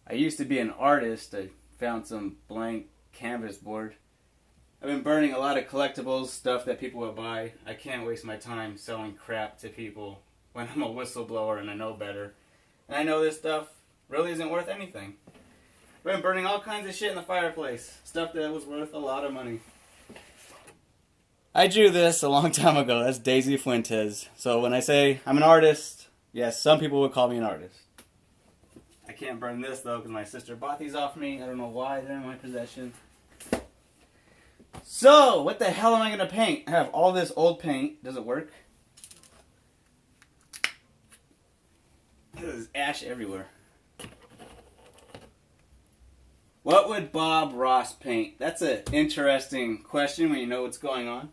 I used to be an artist. I found some blank canvas board. I've been burning a lot of collectibles, stuff that people will buy. I can't waste my time selling crap to people when I'm a whistleblower and I know better. And I know this stuff really isn't worth anything. I've been burning all kinds of shit in the fireplace. Stuff that was worth a lot of money. I drew this a long time ago. That's Daisy Fuentes. So when I say I'm an artist, yes, some people would call me an artist. I can't burn this though because my sister bought these off me. I don't know why they're in my possession. So, what the hell am I going to paint? I have all this old paint. Does it work? There's ash everywhere. What would Bob Ross paint? That's an interesting question when you know what's going on.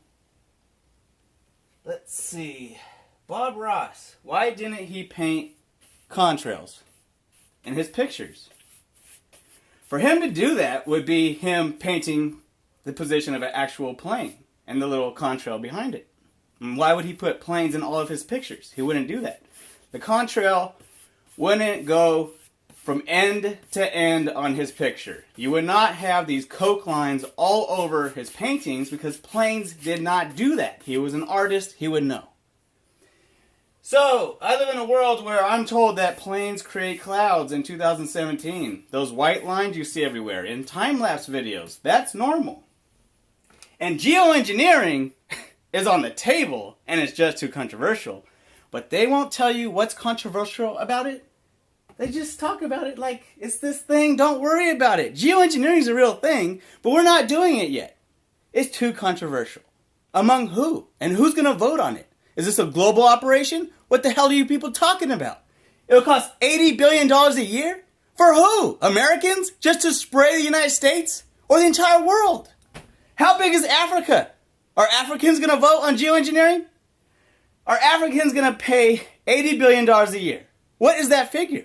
Let's see. Bob Ross. Why didn't he paint contrails in his pictures? For him to do that would be him painting the position of an actual plane and the little contrail behind it. And why would he put planes in all of his pictures? He wouldn't do that. The contrail wouldn't go from end to end on his picture. You would not have these coke lines all over his paintings because planes did not do that. He was an artist, he would know. So, I live in a world where I'm told that planes create clouds in 2017. Those white lines you see everywhere in time-lapse videos. That's normal. And geoengineering is on the table, and it's just too controversial. But they won't tell you what's controversial about it. They just talk about it like it's this thing, don't worry about it. Geoengineering is a real thing, but we're not doing it yet. It's too controversial. Among who? And who's going to vote on it? Is this a global operation? What the hell are you people talking about? It'll cost $80 billion a year? For who? Americans? Just to spray the United States? Or the entire world? How big is Africa? Are Africans going to vote on geoengineering? Are Africans going to pay $80 billion a year? What is that figure?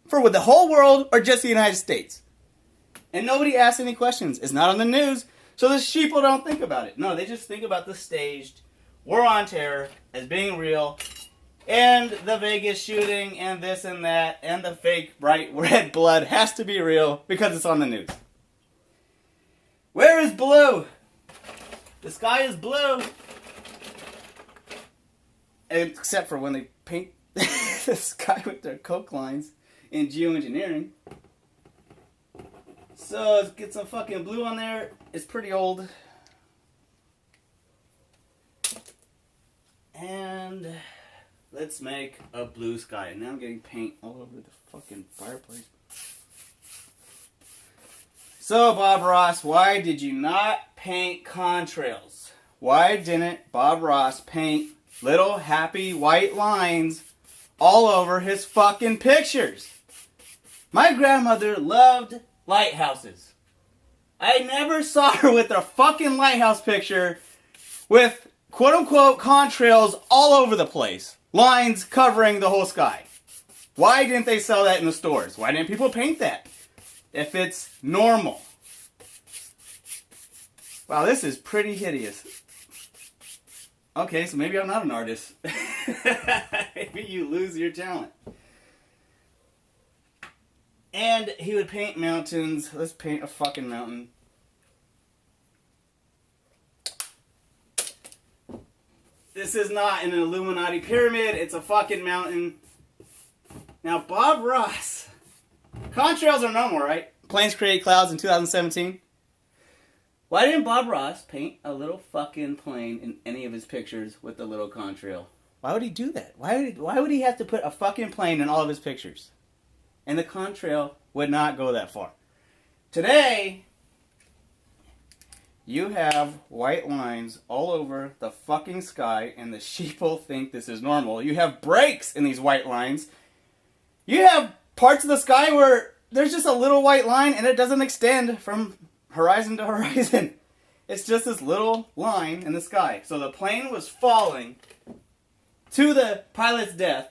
For the whole world or just the United States? And nobody asks any questions. It's not on the news, so the sheeple don't think about it. No, they just think about the staged war on terror as being real, and the Vegas shooting, and this and that, and the fake bright red blood has to be real because it's on the news. Where is blue? The sky is blue. Except for when they paint the sky with their coke lines in geoengineering. So let's get some fucking blue on there. It's pretty old. And let's make a blue sky. And now I'm getting paint all over the fucking fireplace. So, Bob Ross, why did you not paint contrails? Why didn't Bob Ross paint little happy white lines all over his fucking pictures? My grandmother loved lighthouses. I never saw her with a fucking lighthouse picture with quote-unquote contrails all over the place. Lines covering the whole sky. Why didn't they sell that in the stores? Why didn't people paint that? If it's normal. Wow, this is pretty hideous. Okay, so maybe I'm not an artist. Maybe you lose your talent. And he would paint mountains. Let's paint a fucking mountain. This is not an Illuminati pyramid. It's a fucking mountain. Now, Bob Ross. Contrails are normal, right? Planes create clouds in 2017. Why didn't Bob Ross paint a little fucking plane in any of his pictures with a little contrail? Why would he do that? Why would he have to put a fucking plane in all of his pictures? And the contrail would not go that far. Today, you have white lines all over the fucking sky, and the sheeple think this is normal. You have breaks in these white lines. You have parts of the sky where there's just a little white line, and it doesn't extend from horizon to horizon. It's just this little line in the sky. So the plane was falling to the pilot's death,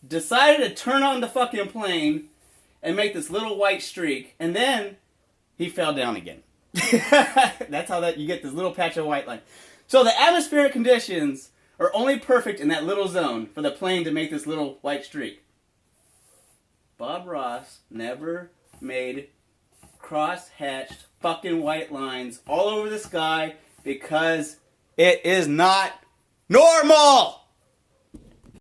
decided to turn on the fucking plane and make this little white streak, and then he fell down again. That's how you get this little patch of white line. So the atmospheric conditions are only perfect in that little zone for the plane to make this little white streak. Bob Ross never made cross-hatched fucking white lines all over the sky because it is not normal!